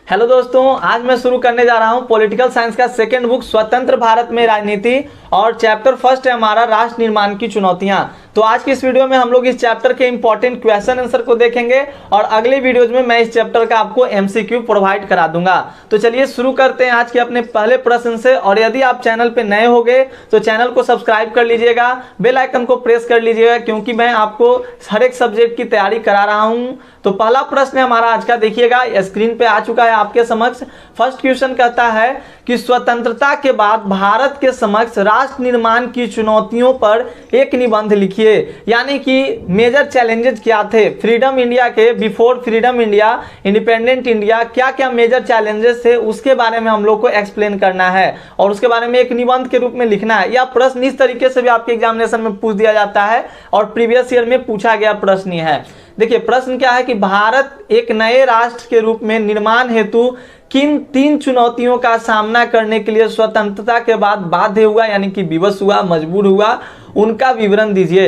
Hello दोस्तों, आज मैं शुरू करने जा रहा हूं पॉलिटिकल साइंस का सेकंड बुक स्वतंत्र भारत में राजनीति और चैप्टर फर्स्ट है हमारा राष्ट्र निर्माण की चुनौतियां। तो आज की इस वीडियो में हम लोग इस चैप्टर के इंपॉर्टेंट क्वेश्चन आंसर को देखेंगे और अगले वीडियोज में मैं इस चैप्टर का आपको एमसीक्यू प्रोवाइड करा दूंगा। तो चलिए शुरू करते हैं आज के अपने पहले प्रश्न से। और यदि आप चैनल पे नए हो गए तो चैनल को सब्सक्राइब कर लीजिएगा, बेल आइकन को प्रेस कर लीजिएगा, क्योंकि मैं आपको हर एक सब्जेक्ट की तैयारी करा रहा हूँ। तो पहला प्रश्न है हमारा आज का, देखिएगा स्क्रीन पे आ चुका है आपके समक्ष। फर्स्ट क्वेश्चन कहता है कि स्वतंत्रता के बाद भारत के समक्ष राष्ट्र निर्माण की चुनौतियों पर एक निबंध लिखिए। यानी कि मेजर चैलेंजेस क्या थे फ्रीडम इंडिया के, before freedom India, independent India, क्या क्या मेजर चैलेंजेस थे उसके बारे में हम लोग को एक्सप्लेन करना है और उसके बारे में एक निबंध के रूप में लिखना है। यह प्रश्न इस तरीके से भी आपके एग्जामिनेशन में पूछ दिया जाता है और प्रीवियस ईयर में पूछा गया प्रश्न ही है। देखिए प्रश्न क्या है कि भारत एक नए राष्ट्र के रूप में निर्माण हेतु किन तीन चुनौतियों का सामना करने के लिए स्वतंत्रता के बाद बाध्य हुआ, यानी कि विवश हुआ, मजबूर हुआ, उनका विवरण दीजिए।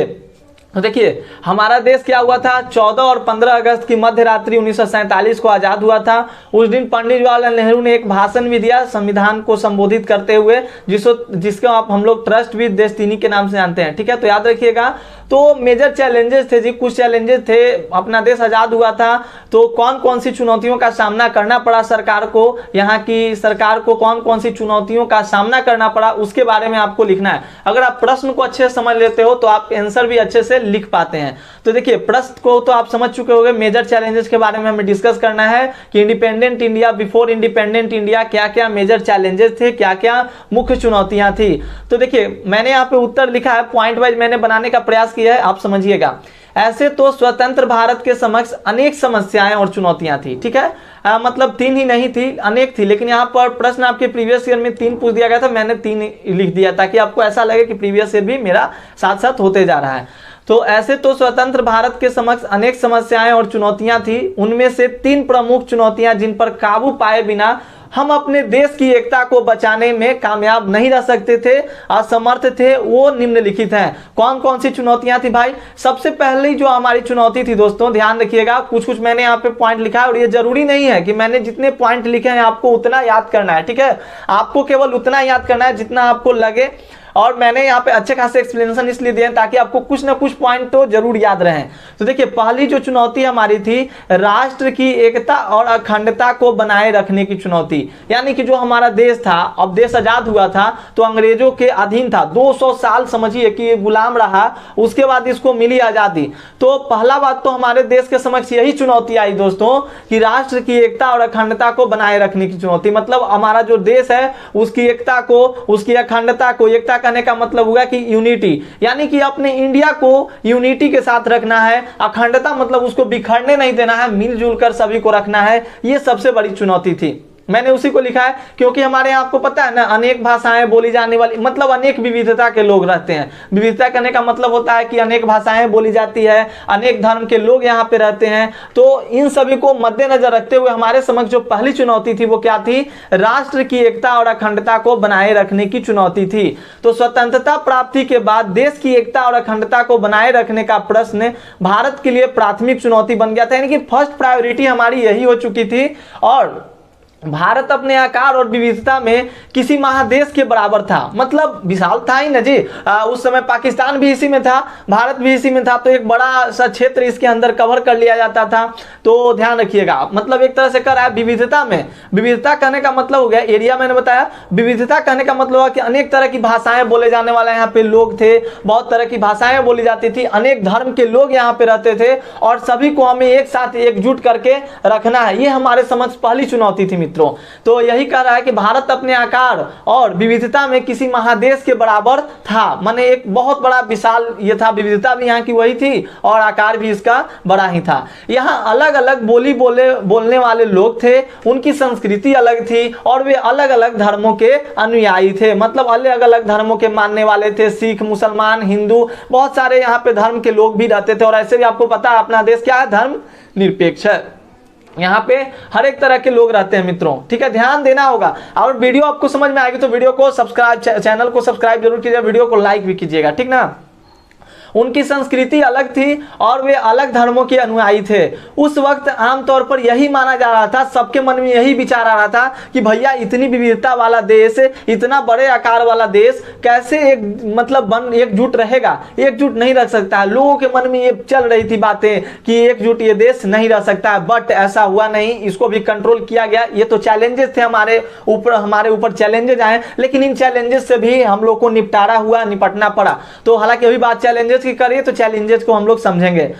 तो देखिए हमारा देश क्या हुआ था, 14 और 15 अगस्त की मध्य रात्रि 1947 को आज़ाद हुआ था। उस दिन पंडित जवाहरलाल नेहरू ने एक भाषण भी दिया संविधान को संबोधित करते हुए, जिसको आप हम लोग ट्रस्ट विद डेस्टिनी के नाम से जानते हैं। ठीक है, तो याद रखिएगा। तो मेजर चैलेंजेस थे जी, कुछ चैलेंजेस थे। अपना देश आज़ाद हुआ था तो कौन कौन सी चुनौतियों का सामना करना पड़ा सरकार को, यहाँ की सरकार को कौन कौन सी चुनौतियों का सामना करना पड़ा, उसके बारे में आपको लिखना है। अगर आप प्रश्न को अच्छे से समझ लेते हो तो आप आंसर भी अच्छे से लिख पाते हैं। तो देखिए प्रश्न को तो आप समझ चुके होंगे, मेजर चैलेंजेस के बारे में हमें डिस्कस करना है कि independent India, before independent India, क्या क्या मेजर चैलेंजेस थे, क्या क्या मुख्य चुनौतियां थी। तो देखिए मैंने यहाँ पे उत्तर लिखा है, पॉइंट वाइज मैंने बनाने का प्रयास किया है, आप समझिएगा। ऐसे तो स्वतंत्र भारत के समक्ष अनेक समस्याएं और चुनौतियां थी। ठीक है, मतलब तीन ही नहीं थी, अनेक थी, लेकिन यहाँ पर प्रश्न आपके प्रीवियस ईयर में 3 पूछ दिया गया था, मैंने 3 लिख दिया ताकि आपको ऐसा लगे कि प्रीवियस ईयर भी मेरा साथ साथ होते जा रहा है। तो ऐसे तो स्वतंत्र भारत के समक्ष अनेक समस्याएं और चुनौतियां थी। उनमें से 3 प्रमुख चुनौतियां जिन पर काबू पाए बिना हम अपने देश की एकता को बचाने में कामयाब नहीं रह सकते थे, असमर्थ थे, वो निम्नलिखित हैं। कौन कौन सी चुनौतियां थी भाई? सबसे पहली जो हमारी चुनौती थी दोस्तों, ध्यान रखिएगा, कुछ कुछ मैंने यहाँ पे पॉइंट लिखा है और ये जरूरी नहीं है कि मैंने जितने पॉइंट लिखे हैं आपको उतना याद करना है। ठीक है, आपको केवल उतना याद करना है जितना आपको लगे। और मैंने यहाँ पे अच्छे खासे एक्सप्लेनेशन इसलिए दिए ताकि आपको कुछ ना कुछ पॉइंट तो जरूर याद रहें। तो देखिए पहली जो चुनौती हमारी थी, राष्ट्र की एकता और अखंडता को बनाए रखने की चुनौती। यानी कि जो हमारा देश था, अब देश आजाद हुआ था तो अंग्रेजों के अधीन था, 200 साल समझिए कि ये गुलाम रहा, उसके बाद इसको मिली आजादी। तो पहला बात तो हमारे देश के समक्ष यही चुनौती आई दोस्तों कि राष्ट्र की एकता और अखंडता को बनाए रखने की चुनौती। मतलब हमारा जो देश है उसकी एकता को, उसकी अखंडता को, एकता कहने का मतलब हुआ कि यूनिटी, यानी कि अपने इंडिया को यूनिटी के साथ रखना है। अखंडता मतलब उसको बिखरने नहीं देना है, मिलजुल कर सभी को रखना है। ये सबसे बड़ी चुनौती थी। मैंने उसी को लिखा है क्योंकि हमारे यहाँ आपको पता है ना, अनेक भाषाएं बोली जाने वाली, मतलब अनेक विविधता के लोग रहते हैं। विविधता करने का मतलब होता है कि अनेक भाषाएं बोली जाती है, अनेक धर्म के लोग यहाँ पे रहते हैं। तो इन सभी को मद्देनजर रखते हुए हमारे समक्ष जो पहली चुनौती थी वो क्या थी? राष्ट्र की एकता और अखंडता को बनाए रखने की चुनौती थी। तो स्वतंत्रता प्राप्ति के बाद देश की एकता और अखंडता को बनाए रखने का प्रश्न भारत के लिए प्राथमिक चुनौती बन गया था, यानी कि फर्स्ट प्रायोरिटी हमारी यही हो चुकी थी। और भारत अपने आकार और विविधता में किसी महादेश के बराबर था, मतलब विशाल था ही ना जी। उस समय पाकिस्तान भी इसी में था, भारत भी इसी में था, तो एक बड़ा सा क्षेत्र इसके अंदर कवर कर लिया जाता था। तो ध्यान रखिएगा, मतलब एक तरह से कर रहा है विविधता में। विविधता कहने का मतलब हो गया एरिया, मैंने बताया। विविधता कहने का मतलब हुआ कि अनेक तरह की भाषाएं बोले जाने वाले यहाँ पे लोग थे, बहुत तरह की भाषाएं बोली जाती थी, अनेक धर्म के लोग यहाँ पे रहते थे और सभी को हमें एक साथ एकजुट करके रखना है। ये हमारे समझ पहली चुनौती थी मित्रों। तो यही कह रहा है कि भारत अपने आकार और विविधता में किसी महादेश के बराबर था, माने एक बहुत बड़ा विशाल ये था, विविधता भी यहाँ की वही थी और आकार भी इसका बड़ा ही था। यहाँ अलग अलग बोलने वाले लोग थे, उनकी संस्कृति अलग थी और वे अलग अलग धर्मों के अनुयायी थे, मतलब अलग अलग धर्मों के मानने वाले थे। सिख, मुसलमान, हिंदू, बहुत सारे यहाँ पे धर्म के लोग भी रहते थे। और ऐसे भी आपको पता है अपना देश क्या है, धर्म निरपेक्ष है, यहाँ पे हर एक तरह के लोग रहते हैं मित्रों। ठीक है, ध्यान देना होगा। और वीडियो आपको समझ में आएगी तो वीडियो को सब्सक्राइब, चैनल को सब्सक्राइब जरूर कीजिएगा, वीडियो को लाइक भी कीजिएगा, ठीक ना। उनकी संस्कृति अलग थी और वे अलग धर्मों के अनुयायी थे। उस वक्त आमतौर पर यही माना जा रहा था, सबके मन में यही विचार आ रहा था कि भैया इतनी विविधता वाला देश, इतना बड़े आकार वाला देश कैसे एकजुट रहेगा, एकजुट नहीं रह सकता है। लोगों के मन में ये चल रही थी बातें कि एकजुट ये देश नहीं रह सकता है, बट ऐसा हुआ नहीं, इसको भी कंट्रोल किया गया। ये तो चैलेंजेस थे हमारे ऊपर चैलेंजेस आए, लेकिन इन चैलेंजेस से भी हम लोग को निपटना पड़ा। तो हालांकि अभी बात चैलेंजेस की करिए तो चैलेंजेस को हम लोग समझेंगे।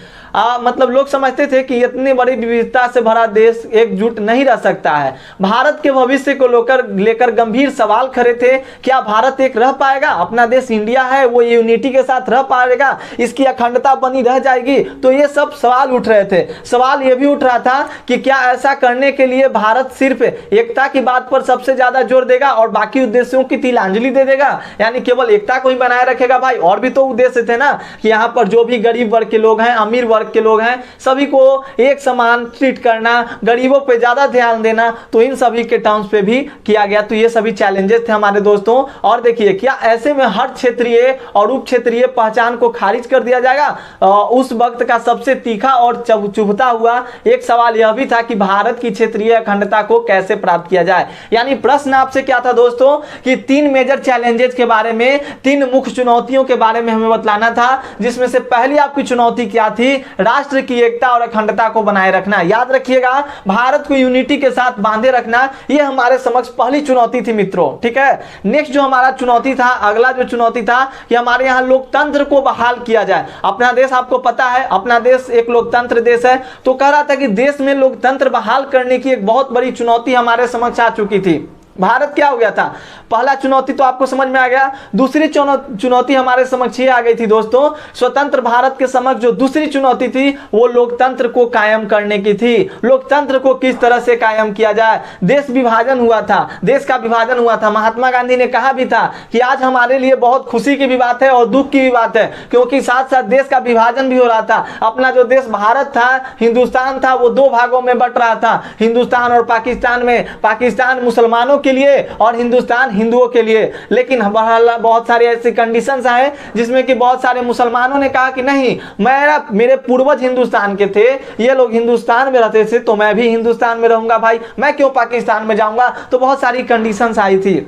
लोग समझते थे कि इतनी बड़ी विविधता से भरा देश एकजुट नहीं रह सकता है। भारत के भविष्य को लेकर गंभीर सवाल खड़े थे। क्या भारत एक रह पाएगा? अपना देश इंडिया है, वो यूनिटी के साथ रह पाएगा? इसकी अखंडता बनी रह जाएगी? तो ये सब सवाल उठ रहे थे। सवाल ये भी उठ रहा था कि क्या ऐसा करने के लिए भारत सिर्फ एकता की बात पर सबसे ज्यादा जोर देगा और बाकी उद्देश्यों की तिलांजलि दे देगा, यानी केवल एकता को ही बनाए रखेगा? भाई और भी तो उद्देश्य थे ना, कि यहाँ पर जो भी गरीब वर्ग के लोग हैं, अमीर वर्ग के लोग हैं, सभी को एक समान ट्रीट करना, गरीबों पे ज्यादा ध्यान देना, तो इन सभी के टर्म्स पे भी किया गया। तो ये सभी चैलेंजेस थे हमारे दोस्तों। और देखिए, क्या ऐसे में हर क्षेत्रीय और उप क्षेत्रीय पहचान को खारिज कर दिया जाएगा? उस वक्त का सबसे तीखा और चुभता हुआ एक सवाल यह भी था कि भारत की क्षेत्रीय अखंडता को कैसे प्राप्त किया जाए। यानी प्रश्न आपसे क्या था दोस्तों कि 3 मेजर चैलेंजेस के बारे में, 3 मुख्य चुनौतियों के बारे में हमें बतलाना था, जिसमें से पहली आपकी चुनौती क्या थी? राष्ट्र की एकता और अखंडता को बनाए रखना। याद रखिएगा, भारत को यूनिटी के साथ बांधे रखना, यह हमारे समक्ष पहली चुनौती थी मित्रों। ठीक है, नेक्स्ट जो हमारा चुनौती था, अगला जो चुनौती था कि हमारे यहां लोकतंत्र को बहाल किया जाए। अपना देश आपको पता है, अपना देश एक लोकतंत्र देश है, तो कह रहा था कि देश में लोकतंत्र बहाल करने की एक बहुत बड़ी चुनौती हमारे समक्ष आ चुकी थी। भारत क्या हो गया था? पहला चुनौती तो आपको समझ में आ गया। दूसरी चुनौती हमारे समक्ष ये आ गई थी दोस्तों, स्वतंत्र भारत के समक्ष जो दूसरी चुनौती थी वो लोकतंत्र को कायम करने की थी। लोकतंत्र को किस तरह से कायम किया जाए? देश विभाजन हुआ था, देश का विभाजन हुआ था। महात्मा गांधी ने कहा भी था कि आज हमारे लिए बहुत खुशी की भी बात है और दुख की भी बात है, क्योंकि साथ साथ देश का विभाजन भी हो रहा था। अपना जो देश भारत था, हिंदुस्तान था, वो 2 भागों में बट रहा था, हिंदुस्तान और पाकिस्तान में। पाकिस्तान मुसलमानों के लिए और हिंदुस्तान हिंदुओं के लिए। लेकिन बहुत सारे ऐसे कंडीशंस आए जिसमें कि बहुत सारे मुसलमानों ने कहा कि नहीं, मेरे पूर्वज हिंदुस्तान के थे, ये लोग हिंदुस्तान में रहते थे, तो मैं भी हिंदुस्तान में रहूंगा भाई, मैं क्यों पाकिस्तान में जाऊंगा? तो बहुत सारी कंडीशंस आई थी।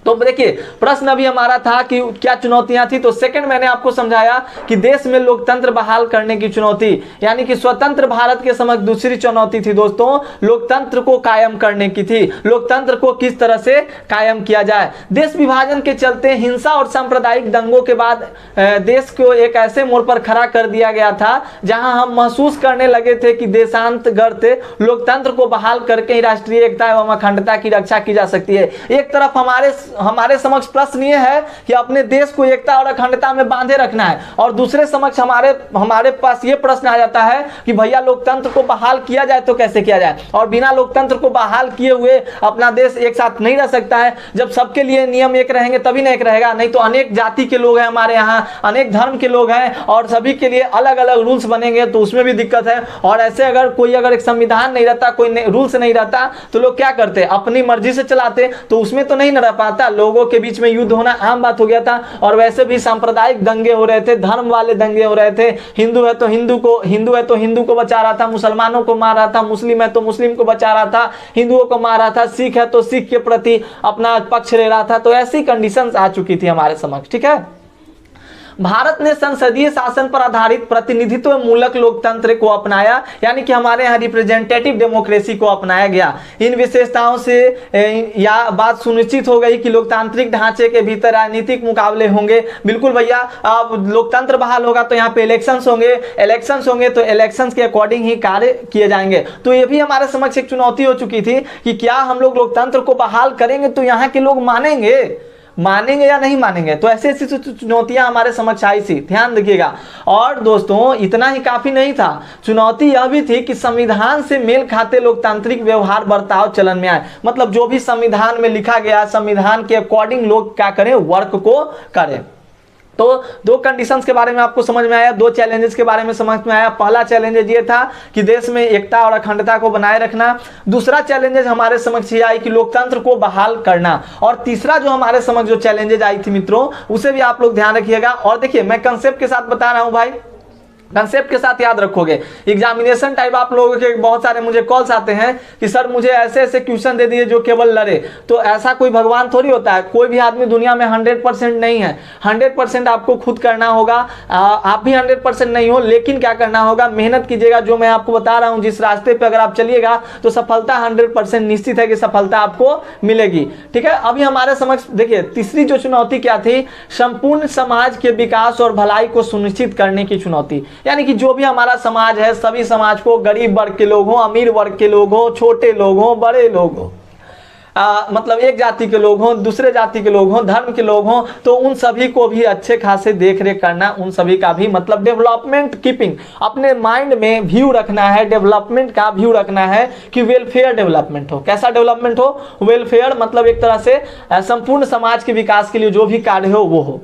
तो देखिए, प्रश्न अभी हमारा था कि क्या चुनौतियां थी, तो सेकंड मैंने आपको समझाया कि देश में लोकतंत्र बहाल करने की चुनौती, यानी कि स्वतंत्र भारत के समक्ष दूसरी चुनौती थी दोस्तों, लोकतंत्र को कायम करने की थी। लोकतंत्र को किस तरह से कायम किया जाए? देश विभाजन के चलते हिंसा और सांप्रदायिक दंगों के बाद देश को एक ऐसे मोड़ पर खड़ा कर दिया गया था जहां हम महसूस करने लगे थे कि देशांतर्गत लोकतंत्र को बहाल करके ही राष्ट्रीय एकता एवं अखंडता की रक्षा की जा सकती है। एक तरफ हमारे समक्ष प्रश्न ये है कि अपने देश को एकता और अखंडता में बांधे रखना है, और दूसरे समक्ष हमारे पास ये प्रश्न आ जाता है कि भैया लोकतंत्र को बहाल किया जाए तो कैसे किया जाए? और बिना लोकतंत्र को बहाल किए हुए अपना देश एक साथ नहीं रह सकता है। जब सबके लिए नियम एक रहेंगे तभी ना एक रहेगा, नहीं तो अनेक जाति के लोग हैं हमारे यहाँ, अनेक धर्म के लोग हैं, और सभी के लिए अलग अलग रूल्स बनेंगे तो उसमें भी दिक्कत है। और ऐसे अगर एक संविधान नहीं रहता, कोई रूल्स नहीं रहता, तो लोग क्या करते? अपनी मर्जी से चलाते, तो उसमें तो नहीं न रह पाता। लोगों के बीच में युद्ध होना आम बात हो गया था, और वैसे भी सांप्रदायिक दंगे हो रहे थे, धर्म वाले दंगे हो रहे थे। हिंदू है तो हिंदू को बचा रहा था, मुसलमानों को मार रहा था, मुस्लिम है तो मुस्लिम को बचा रहा था, हिंदुओं को मार रहा था, सिख है तो सिख के प्रति अपना पक्ष ले रहा था। तो ऐसी कंडीशंस आ चुकी थी हमारे समक्ष। ठीक है, भारत ने संसदीय शासन पर आधारित प्रतिनिधित्व मूलक लोकतंत्र को अपनाया, यानी कि हमारे यहाँ रिप्रेजेंटेटिव डेमोक्रेसी को अपनाया गया। इन विशेषताओं से यह बात सुनिश्चित हो गई कि लोकतांत्रिक ढांचे के भीतर राजनीतिक मुकाबले होंगे। बिल्कुल भैया, अब लोकतंत्र बहाल होगा तो यहाँ पे इलेक्शंस होंगे तो इलेक्शंस के अकॉर्डिंग ही कार्य किए जाएंगे। तो ये भी हमारे समक्ष एक चुनौती हो चुकी थी कि क्या हम लोग लोकतंत्र को बहाल करेंगे तो यहाँ के लोग मानेंगे या नहीं मानेंगे? तो ऐसी चुनौतियां हमारे समक्ष आई थी, ध्यान रखिएगा। और दोस्तों, इतना ही काफी नहीं था, चुनौती यह भी थी कि संविधान से मेल खाते लोकतांत्रिक व्यवहार बर्ताव चलन में आए। मतलब जो भी संविधान में लिखा गया, संविधान के अकॉर्डिंग लोग क्या करें? वर्क को करें। तो दो कंडीशंस के बारे में आपको समझ में आया, दो चैलेंजेस के बारे में समझ में आया। पहला चैलेंज ये था कि देश में एकता और अखंडता को बनाए रखना। दूसरा चैलेंजेस हमारे समक्ष ये आई कि लोकतंत्र को बहाल करना। और तीसरा जो हमारे समक्ष जो चैलेंजेस आई थी मित्रों, उसे भी आप लोग ध्यान रखिएगा। और देखिए मैं कंसेप्ट के साथ बता रहा हूं भाई, कंसेप्ट के साथ याद रखोगे। एग्जामिनेशन टाइप आप लोगों के बहुत सारे मुझे कॉल्स आते हैं कि सर मुझे ऐसे ऐसे क्वेश्चन दे दिए जो केवल लड़े। तो ऐसा कोई भगवान थोड़ी होता है, कोई भी आदमी दुनिया में 100% नहीं है। 100% आपको खुद करना होगा। आप भी 100% नहीं हो, लेकिन क्या करना होगा, मेहनत कीजिएगा। जो मैं आपको बता रहा हूं, जिस रास्ते पे अगर आप चलिएगा तो सफलता 100% निश्चित है कि सफलता आपको मिलेगी। ठीक है, अभी हमारे समक्ष देखिए तीसरी जो चुनौती क्या थी, संपूर्ण समाज के विकास और भलाई को सुनिश्चित करने की चुनौती। यानी कि जो भी हमारा समाज है, सभी समाज को, गरीब वर्ग के लोग हों, अमीर वर्ग के लोग हों, छोटे लोग हों, बड़े लोग हों, मतलब एक जाति के लोग हों, दूसरे जाति के लोग हों, धर्म के लोग हों, तो उन सभी को भी अच्छे खासे देख रेख करना, उन सभी का भी मतलब डेवलपमेंट कीपिंग, अपने माइंड में व्यू रखना है, डेवलपमेंट का व्यू रखना है कि वेलफेयर डेवलपमेंट हो। कैसा डेवलपमेंट हो, वेलफेयर मतलब एक तरह से संपूर्ण समाज के विकास के लिए जो भी कार्य हो वो हो।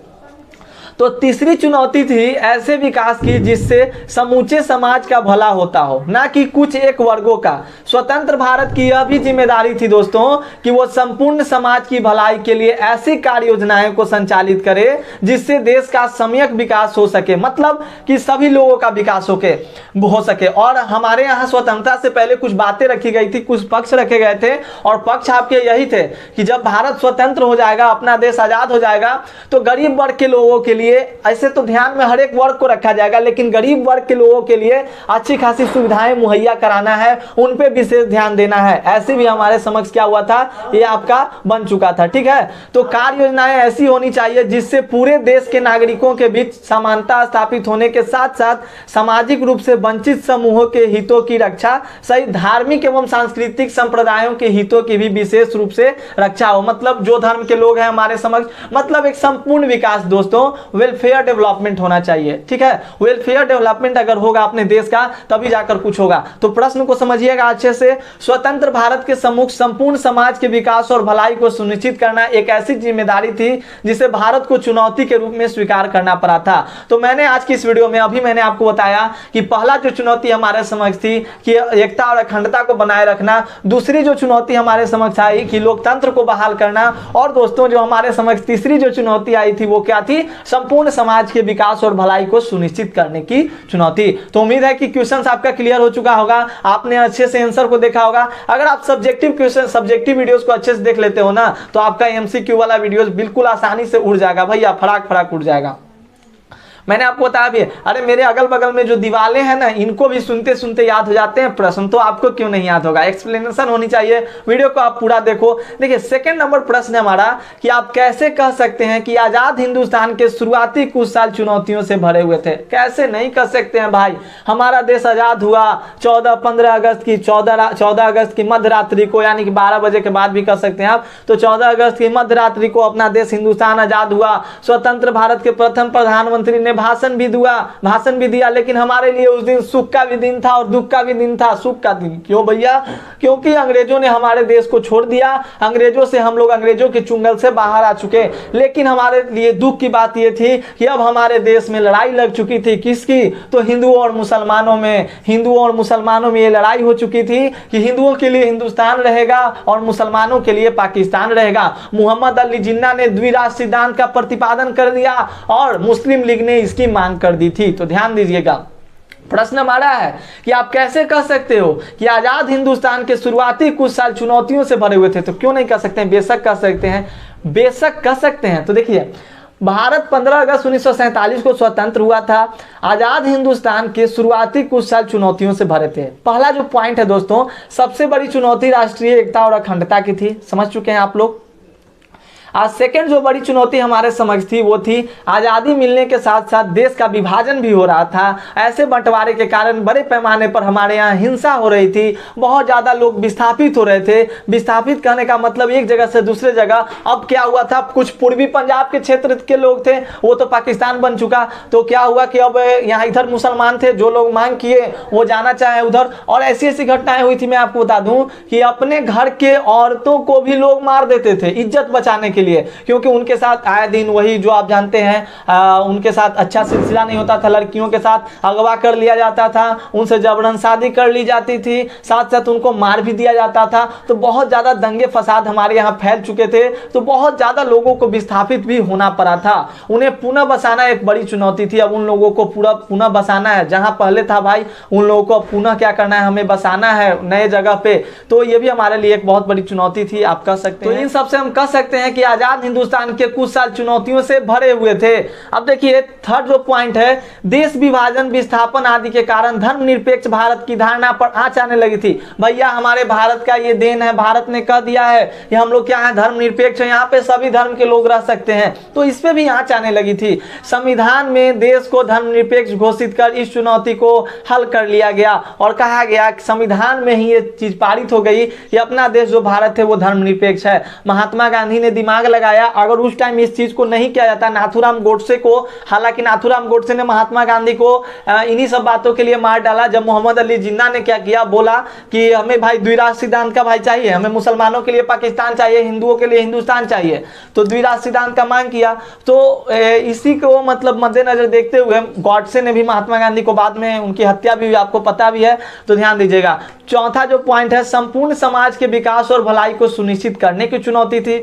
तो तीसरी चुनौती थी ऐसे विकास की जिससे समूचे समाज का भला होता हो, ना कि कुछ एक वर्गों का। स्वतंत्र भारत की यह भी जिम्मेदारी थी दोस्तों कि वो संपूर्ण समाज की भलाई के लिए ऐसी कार्य योजनाएं को संचालित करे जिससे देश का सम्यक विकास हो सके, मतलब कि सभी लोगों का विकास हो सके। और हमारे यहाँ स्वतंत्रता से पहले कुछ बातें रखी गई थी, कुछ पक्ष रखे गए थे, और पक्ष आपके यही थे कि जब भारत स्वतंत्र हो जाएगा, अपना देश आजाद हो जाएगा, तो गरीब वर्ग के लोगों के लिए, ऐसे तो ध्यान में हर एक वर्ग को रखा जाएगा, लेकिन गरीब वर्ग के लोगों के लिए अच्छी खासी सुविधाएं मुहैया कराना है, उन पे विशेष ध्यान देना है। ऐसे भी हमारे समक्ष क्या हुआ था, ये आपका बन चुका था। ठीक है, तो कार्य योजनाएं ऐसी होनी चाहिए जिससे पूरे देश के नागरिकों के बीच समानता स्थापित होने के साथ साथ सामाजिक रूप से वंचित समूहों के हितों की रक्षा, सही धार्मिक एवं सांस्कृतिक संप्रदायों के हितों की भी विशेष रूप से रक्षा हो। मतलब जो धर्म के लोग हैं हमारे समक्ष, मतलब एक संपूर्ण विकास दोस्तों, वेलफेयर डेवलपमेंट होना चाहिए। ठीक है, वेलफेयर डेवलपमेंट अगर होगा अपने देश का तभी जाकर कुछ होगा। तो प्रश्न को समझिएगा अच्छे से। स्वतंत्र भारत के सम्मुख संपूर्ण समाज के विकास और भलाई को सुनिश्चित करना एक ऐसी जिम्मेदारी थी जिसे भारत को चुनौती के रूप में स्वीकार करना पड़ा था। तो मैंने आज की इस वीडियो में अभी मैंने आपको बताया कि पहला जो चुनौती हमारे समक्ष थी कि एकता और अखंडता को बनाए रखना, दूसरी जो चुनौती हमारे समक्ष आई कि लोकतंत्र को बहाल करना, और दोस्तों जो हमारे समक्ष तीसरी जो चुनौती आई थी वो क्या थी, संपूर्ण समाज के विकास और भलाई को सुनिश्चित करने की चुनौती। तो उम्मीद है कि क्वेश्चंस आपका क्लियर हो चुका होगा, आपने अच्छे से आंसर को देखा होगा। अगर आप सब्जेक्टिव क्वेश्चन, सब्जेक्टिव वीडियोस को अच्छे से देख लेते हो ना, तो आपका एमसीक्यू वाला वीडियोस बिल्कुल आसानी से उड़ जाएगा भैया, फटाक फटाक उड़ जाएगा। मैंने आपको बताया भी, अरे मेरे अगल बगल में जो दीवारें हैं ना, इनको भी सुनते सुनते याद हो जाते हैं प्रश्न, तो आपको क्यों नहीं याद होगा। एक्सप्लेनेशन होनी चाहिए, वीडियो को आप पूरा देखो। देखिए सेकंड नंबर प्रश्न है हमारा कि आप कैसे कह सकते हैं कि आजाद हिंदुस्तान के शुरुआती कुछ साल चुनौतियों से भरे हुए थे। कैसे नहीं कह सकते हैं भाई, हमारा देश आजाद हुआ 14 अगस्त की मध्य रात्रि को, यानी कि 12 बजे के बाद भी कह सकते हैं आप, तो 14 अगस्त की मध्य रात्रि को अपना देश हिंदुस्तान आजाद हुआ। स्वतंत्र भारत के प्रथम प्रधानमंत्री ने भाषण भी दिया, लेकिन हमारे लिए उस दिन सुख का भी दिन था और दुख का भी दिन था। सुख का दिन क्यों भैया, क्योंकि अंग्रेजों ने हमारे देश को छोड़ दिया, अंग्रेजों से हम लोग अंग्रेजों के चुंगल से बाहर आ चुके। लेकिन हमारे लिए दुख की बात यह थी कि अब हमारे देश में लड़ाई लग चुकी थी, किसकी, तो हिंदुओं और मुसलमानों में ये लड़ाई हो चुकी थी कि हिंदुओं के लिए हिंदुस्तान रहेगा और मुसलमानों के लिए पाकिस्तान रहेगा। मोहम्मद अली जिन्ना ने द्विराष्ट्र सिद्धांत का प्रतिपादन कर दिया और मुस्लिम लीग ने इसकी मांग कर दी थी। तो ध्यान दीजिएगा, प्रश्न हमारा है कि आप कैसे कह सकते हो कि आजाद हिंदुस्तान के शुरुआती कुछ साल चुनौतियों से भरे हुए थे। तो क्यों नहीं कह सकते हैं, बेशक कह सकते हैं, बेशक कह सकते हैं। तो देखिए भारत 15 अगस्त 1947 को स्वतंत्र हुआ था। आजाद हिंदुस्तान के शुरुआती कुछ साल चुनौतियों से भरे थे। पहला जो पॉइंट है दोस्तों, सबसे बड़ी चुनौती राष्ट्रीय एकता और अखंडता की थी, समझ चुके हैं आप लोग। आज सेकंड जो बड़ी चुनौती हमारे समझ थी वो थी आज़ादी मिलने के साथ साथ देश का विभाजन भी हो रहा था। ऐसे बंटवारे के कारण बड़े पैमाने पर हमारे यहाँ हिंसा हो रही थी, बहुत ज़्यादा लोग विस्थापित हो रहे थे। विस्थापित कहने का मतलब एक जगह से दूसरे जगह। अब क्या हुआ था, कुछ पूर्वी पंजाब के क्षेत्र के लोग थे, वो तो पाकिस्तान बन चुका, तो क्या हुआ कि अब यहाँ इधर मुसलमान थे, जो लोग मांग किए वो जाना चाहे उधर। और ऐसी ऐसी घटनाएं हुई थी, मैं आपको बता दूं कि अपने घर के औरतों को भी लोग मार देते थे इज्जत बचाने के के लिए, क्योंकि उनके साथ आए दिन वही जो आप जानते हैं उनके साथ अच्छा सिलसिला नहीं होता था, लड़कियों के साथ अगवा कर लिया जाता था, उनसे जबरन शादी कर ली जाती थी, साथ साथ उनको मार भी दिया जाता था। तो बहुत ज़्यादा दंगे फसाद हमारे यहाँ फैल चुके थे, तो बहुत ज़्यादा लोगों को विस्थापित भी होना पड़ा था। उन्हें पुनः बसाना एक बड़ी चुनौती थी। अब उन लोगों को पूरा पुनः बसाना है, जहाँ पहले था भाई उन लोगों को पुनः क्या करना है, हमें बसाना है नए जगह पे। तो ये भी हमारे लिए एक बहुत बड़ी चुनौती थी, आप कह सकते हैं। तो इन सबसे हम कह सकते हैं कि आजाद हिंदुस्तान के कुछ साल चुनौतियों से भरे हुए थे। अब देखिए थर्ड जो पॉइंट है, देश विभाजन विस्थापन आदि के कारण धर्मनिरपेक्ष भारत की धारणा पर आंच आने लगी थी। भैया हमारे भारत का ये देन है, भारत ने कह दिया है कि हम लोग क्या है, धर्मनिरपेक्ष है, यहाँ पे सभी धर्म के लोग रह सकते हैं। तो इस पे भी आंच आने लगी थी। संविधान में देश को धर्मनिरपेक्ष घोषित कर इस चुनौती को हल कर लिया गया और कहा गया कि संविधान में ही ये चीज पारित हो गई कि अपना देश जो भारत है वो धर्मनिरपेक्ष है। महात्मा गांधी ने दिमाग लगाया, अगर उस टाइम इस चीज को नहीं किया जाता, नाथूराम गोडसे को, हालांकि नाथूराम गोडसे ने महात्मा गांधी को इन्हीं सब बातों के लिए मार डाला। जब मोहम्मद अली जिन्ना ने क्या किया, बोला कि हमें भाई द्विराष्ट्र सिद्धांत का भाई चाहिए, हमें मुसलमानों के लिए पाकिस्तान चाहिए, हिंदुओं के लिए हिंदुस्तान चाहिए, तो द्विराष्ट्र सिद्धांत का मांग किया। तो इसी को मतलब मद्देनजर देखते हुए गॉडसे ने भी महात्मा गांधी को, बाद में उनकी हत्या भी हुई, आपको पता भी है, तो ध्यान दीजिएगा। चौथा जो पॉइंट है, संपूर्ण समाज के विकास और भलाई को सुनिश्चित करने की चुनौती थी।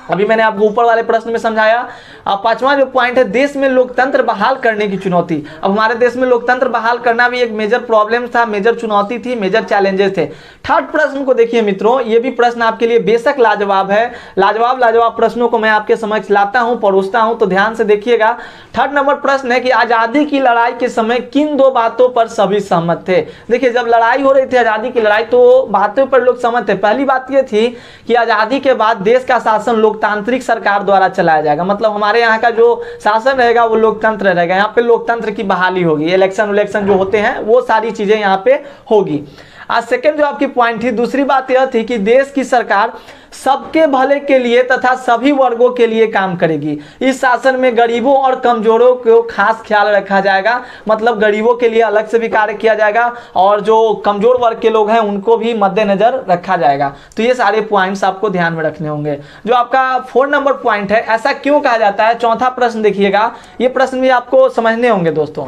अभी मैंने आपको ऊपर वाले प्रश्न में समझाया। अब पांचवा जो पॉइंट है, देश में लोकतंत्र बहाल करने की चुनौती। अब हमारे देश में लोकतंत्र बहाल करना भी एक मेजर प्रॉब्लम था, मेजर चुनौती थी, मेजर चैलेंजेस थे। थर्ड प्रश्न को देखिए मित्रों, ये भी प्रश्न आपके लिए बेशक लाजवाब है। लाजवाब प्रश्नों को मैं आपके समक्ष लाता हूं, परोसता हूं, तो ध्यान से देखिएगा। थर्ड नंबर प्रश्न है कि आजादी की लड़ाई के समय किन दो बातों पर सभी सहमत थे। देखिए जब लड़ाई हो रही थी, आजादी की लड़ाई, तो बातों पर लोग सहमत थे। पहली बात यह थी कि आजादी के बाद देश का शासन लोकतांत्रिक सरकार द्वारा चलाया जाएगा, मतलब हमारे यहाँ का जो शासन रहेगा वो लोकतंत्र रहेगा। यहाँ पे लोकतंत्र की बहाली होगी, इलेक्शन जो होते हैं वो सारी चीजें यहाँ पे होगी। आज सेकंड जो आपकी पॉइंट थी, दूसरी बात यह थी कि देश की सरकार सबके भले के लिए तथा सभी वर्गों के लिए काम करेगी। इस शासन में गरीबों और कमजोरों को खास ख्याल रखा जाएगा, मतलब गरीबों के लिए अलग से भी कार्य किया जाएगा और जो कमजोर वर्ग के लोग हैं उनको भी मद्देनजर रखा जाएगा। तो ये सारे पॉइंट्स आपको ध्यान में रखने होंगे। जो आपका 4 नंबर पॉइंट है, ऐसा क्यों कहा जाता है, चौथा प्रश्न देखिएगा, ये प्रश्न भी आपको समझने होंगे दोस्तों।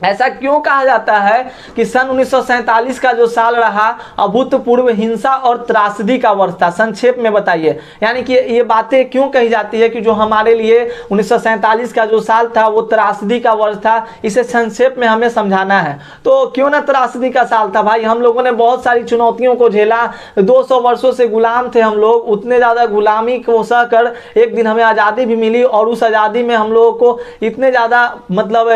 ऐसा क्यों कहा जाता है कि सन 1947 का जो साल रहा अभूतपूर्व हिंसा और त्रासदी का वर्ष था, संक्षेप में बताइए। यानी कि ये बातें क्यों कही जाती है कि जो हमारे लिए 1947 का जो साल था वो त्रासदी का वर्ष था, इसे संक्षेप में हमें समझाना है। तो क्यों ना त्रासदी का साल था भाई, हम लोगों ने बहुत सारी चुनौतियों को झेला, 200 वर्षों से गुलाम थे हम लोग, उतने ज़्यादा गुलामी को सहकर एक दिन हमें आज़ादी भी मिली और उस आज़ादी में हम लोगों को इतने ज़्यादा मतलब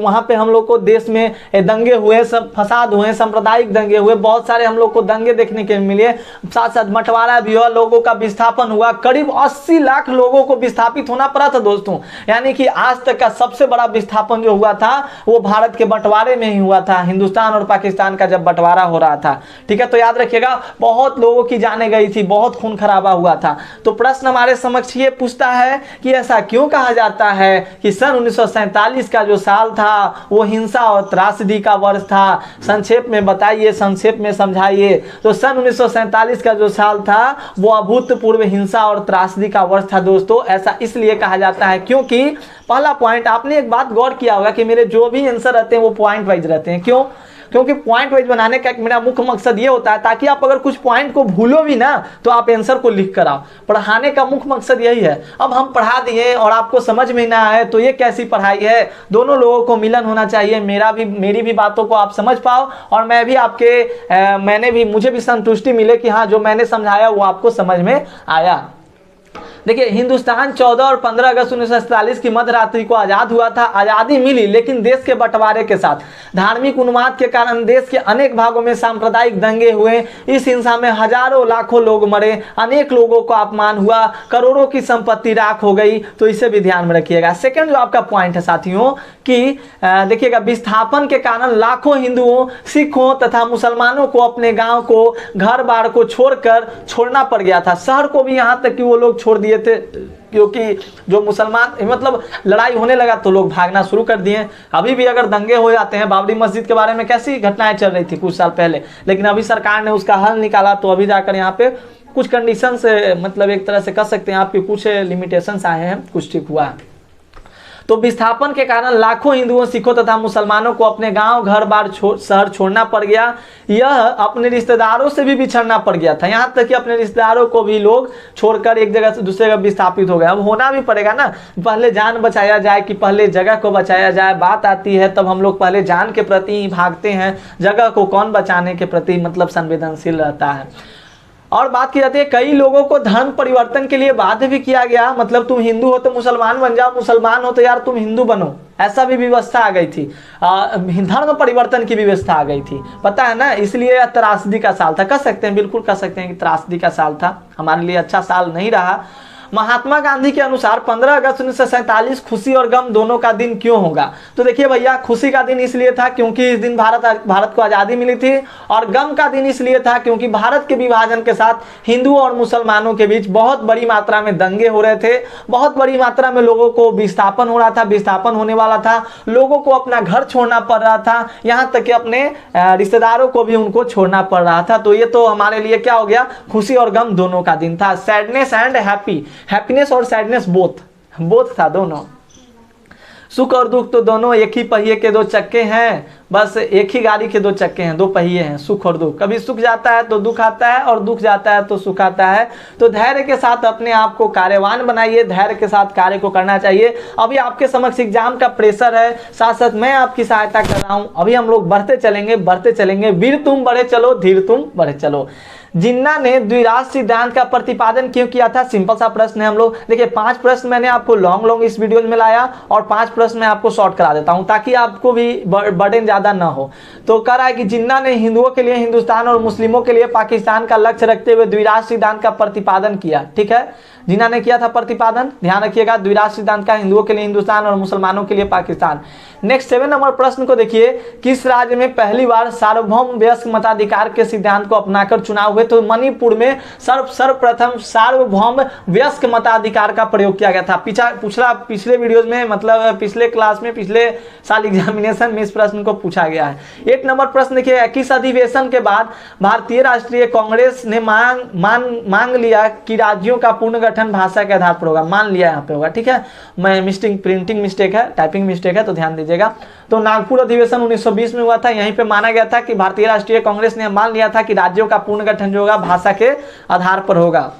वहाँ पे हम लोग को देश में दंगे हुए, सब फसाद हुए, सांप्रदायिक दंगे हुए, बहुत सारे हम लोग को दंगे देखने के मिले, साथ साथ बंटवारा भी हुआ, लोगों का विस्थापन हुआ, करीब 80 लाख लोगों को विस्थापित होना पड़ा था दोस्तों। यानी कि आज तक का सबसे बड़ा विस्थापन जो हुआ था वो भारत के बंटवारे में ही हुआ था, हिंदुस्तान और पाकिस्तान का जब बंटवारा हो रहा था। ठीक है, तो याद रखिएगा बहुत लोगों की जानें गई थी, बहुत खून खराबा हुआ था। तो प्रश्न हमारे समक्ष ये पूछता है कि ऐसा क्यों कहा जाता है कि सन 1947 का जो साल था वो हिंसा और त्रासदी का वर्ष था। संक्षेप में बताइए, संक्षेप में समझाइए। तो सन 1947 का जो साल था वो अभूतपूर्व हिंसा और त्रासदी का वर्ष था दोस्तों। ऐसा इसलिए कहा जाता है क्योंकि पहला पॉइंट, आपने एक बात गौर किया होगा कि मेरे जो भी आंसर रहते हैं वो पॉइंट वाइज रहते हैं। क्यों? क्योंकि पॉइंट वाइज बनाने का मेरा मुख्य मकसद ये होता है ताकि आप अगर कुछ पॉइंट को भूलो भी ना तो आप आंसर को लिख कर आओ। पढ़ाने का मुख्य मकसद यही है। अब हम पढ़ा दिए और आपको समझ में ना आए तो ये कैसी पढ़ाई है? दोनों लोगों को मिलन होना चाहिए, मेरी भी बातों को आप समझ पाओ और मैं भी मुझे भी संतुष्टि मिले कि हाँ जो मैंने समझाया वो आपको समझ में आया। देखिए हिंदुस्तान 14 और 15 अगस्त 1947 की मध्य रात्रि को आज़ाद हुआ था। आज़ादी मिली लेकिन देश के बंटवारे के साथ धार्मिक उन्माद के कारण देश के अनेक भागों में सांप्रदायिक दंगे हुए। इस हिंसा में हजारों लाखों लोग मरे, अनेक लोगों को अपमान हुआ, करोड़ों की संपत्ति राख हो गई। तो इसे भी ध्यान में रखिएगा। सेकंड जो आपका पॉइंट है साथियों कि देखिएगा विस्थापन के कारण लाखों हिंदुओं, सिखों तथा मुसलमानों को अपने गाँव को, घर बार को छोड़ना पड़ गया था। शहर को भी यहाँ तक कि वो लोग छोड़ दिए थे क्योंकि जो मुसलमान मतलब लड़ाई होने लगा तो लोग भागना शुरू कर दिए। अभी भी अगर दंगे हो जाते हैं, बाबरी मस्जिद के बारे में कैसी घटनाएं चल रही थी कुछ साल पहले, लेकिन अभी सरकार ने उसका हल निकाला तो अभी जाकर यहाँ पे कुछ कंडीशन से, मतलब एक तरह से कह सकते हैं आपके कुछ लिमिटेशंस आए हैं, कुछ ठीक हुआ है। तो विस्थापन के कारण लाखों हिंदुओं, सिखों तथा मुसलमानों को अपने गांव, घर बार, शहर छोड़ना पड़ गया। यह अपने रिश्तेदारों से भी बिछड़ना पड़ गया था, यहाँ तक कि अपने रिश्तेदारों को भी लोग छोड़कर एक जगह से दूसरे जगह विस्थापित हो गए। अब होना भी पड़ेगा ना, पहले जान बचाया जाए कि पहले जगह को बचाया जाए। बात आती है तब हम लोग पहले जान के प्रति ही भागते हैं, जगह को कौन बचाने के प्रति मतलब संवेदनशील रहता है। और बात की जाती है कई लोगों को धर्म परिवर्तन के लिए बाध्य भी किया गया, मतलब तुम हिंदू हो तो मुसलमान बन जाओ, मुसलमान हो तो यार तुम हिंदू बनो, ऐसा भी व्यवस्था आ गई थी। धर्म परिवर्तन की व्यवस्था आ गई थी, पता है ना। इसलिए त्रासदी का साल था, कह सकते हैं, बिल्कुल कह सकते हैं कि त्रासदी का साल था, हमारे लिए अच्छा साल नहीं रहा। महात्मा गांधी के अनुसार 15 अगस्त 1947 खुशी और गम दोनों का दिन क्यों होगा? तो देखिए भैया, खुशी का दिन इसलिए था क्योंकि इस दिन भारत को आज़ादी मिली थी, और गम का दिन इसलिए था क्योंकि भारत के विभाजन के साथ हिंदुओं और मुसलमानों के बीच बहुत बड़ी मात्रा में दंगे हो रहे थे, बहुत बड़ी मात्रा में लोगों को विस्थापन हो रहा था, विस्थापन होने वाला था, लोगों को अपना घर छोड़ना पड़ रहा था, यहाँ तक कि अपने रिश्तेदारों को भी उनको छोड़ना पड़ रहा था। तो ये तो हमारे लिए क्या हो गया, खुशी और गम दोनों का दिन था। सैडनेस एंड हैप्पी, हैप्पीनेस और सैडनेस बोथ था, दोनों। सुख और दुख तो दोनों एक ही पहिए के दो चक्के हैं, बस एक ही गाड़ी के दो चक्के हैं, दो पहिए हैं, सुख और दुख। कभी सुख जाता है तो दुख आता है, और दुख जाता है तो सुख आता है। तो धैर्य के साथ अपने आप को कार्यवान बनाइए, धैर्य के साथ कार्य को करना चाहिए। अभी आपके समक्ष एग्जाम का प्रेशर है, साथ साथ मैं आपकी सहायता कर रहा हूँ। अभी हम लोग बढ़ते चलेंगे। वीर तुम बढ़े चलो, धीर तुम बढ़े चलो। जिन्ना ने द्विराष्ट्र सिद्धांत का प्रतिपादन क्यों किया था? सिंपल सा प्रश्न है। हम लोग देखिए 5 प्रश्न मैंने आपको लॉन्ग इस वीडियो में लाया, और 5 प्रश्न मैं आपको शॉर्ट करा देता हूं ताकि आपको भी बर्डन ज्यादा ना हो। तो कह रहा है कि जिन्ना ने हिंदुओं के लिए हिंदुस्तान और मुस्लिमों के लिए पाकिस्तान का लक्ष्य रखते हुए द्विराष्ट्र सिद्धांत का प्रतिपादन किया। ठीक है, जिन्ना ने किया था प्रतिपादन, ध्यान रखिएगा, द्विराष्ट्र सिद्धांत का, हिंदुओं के लिए हिंदुस्तान और मुसलमानों के लिए पाकिस्तान। नेक्स्ट 7 नंबर प्रश्न को देखिए, किस राज्य में पहली बार सार्वभौम वयस्क मताधिकार के सिद्धांत को अपनाकर चुनाव हुए? तो मणिपुर में सर्वप्रथम सार्वभौम वयस्क मताधिकार का प्रयोग किया गया था। पिछले वीडियोज में, मतलब पिछले क्लास में, पिछले साल एग्जामिनेशन में इस प्रश्न को पूछा गया है। 8 नंबर प्रश्न देखिए, किस अधिवेशन के बाद भारतीय राष्ट्रीय कांग्रेस ने मांग लिया कि राज्यों का पुनर्गठन भाषा के आधार पर होगा? मान लिया यहाँ पे होगा, ठीक है, मैं प्रिंटिंग मिस्टेक है, टाइपिंग मिस्टेक है, तो ध्यान दीजिएगा। तो नागपुर अधिवेशन 1920 में हुआ था, यहीं पे माना गया था कि भारतीय राष्ट्रीय कांग्रेस ने मान लिया था कि राज्यों का पुनर्गठन जो होगा भाषा के आधार पर होगा।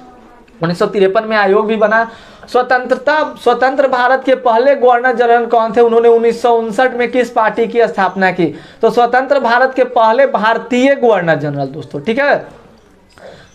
1953 में आयोग भी बना। स्वतंत्र भारत के पहले गवर्नर जनरल कौन थे? उन्होंने 1959 में किस पार्टी की स्थापना की? तो स्वतंत्र भारत के पहले भारतीय गवर्नर जनरल दोस्तों, ठीक है,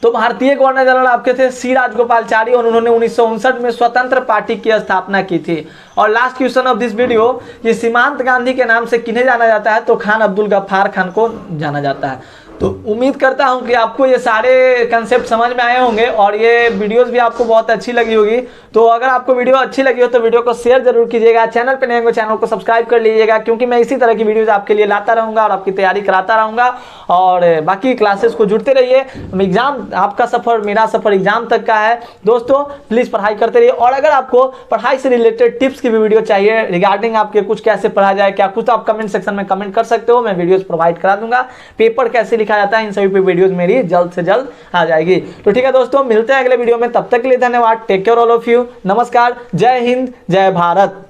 तो भारतीय गवर्नर जनरल आपके थे सी राजगोपालचारी, और उन्होंने 1959 में स्वतंत्र पार्टी की स्थापना की थी। और last question of this video, ये सीमांत गांधी के नाम से किन्हें जाना जाता है? तो खान अब्दुल गफ्फार खान को जाना जाता है। तो उम्मीद करता हूं कि आपको ये सारे कंसेप्ट समझ में आए होंगे, और ये वीडियोस भी आपको बहुत अच्छी लगी होगी। तो अगर आपको वीडियो अच्छी लगी हो तो वीडियो को शेयर जरूर कीजिएगा, चैनल पे नए हो चैनल को सब्सक्राइब कर लीजिएगा, क्योंकि मैं इसी तरह की वीडियोस आपके लिए लाता रहूंगा और आपकी तैयारी कराता रहूंगा। और बाकी क्लासेस को जुड़ते रहिए। एग्जाम, आपका सफर, मेरा सफर एग्जाम तक का है दोस्तों, प्लीज पढ़ाई करते रहिए। और अगर आपको पढ़ाई से रिलेटेड टिप्स की भी वीडियो चाहिए, रिगार्डिंग आपके कुछ कैसे पढ़ा जाए, क्या कुछ, आप कमेंट सेक्शन में कमेंट कर सकते हो, मैं वीडियोस प्रोवाइड करा दूंगा। पेपर कैसे लिखा जाता है, इन सभी पे वीडियोस मेरी जल्द से जल्द आ जाएगी। तो ठीक है दोस्तों, मिलते हैं अगले वीडियो में, तब तक के लिए धन्यवाद। Take care all of you, नमस्कार, जय हिंद, जय भारत।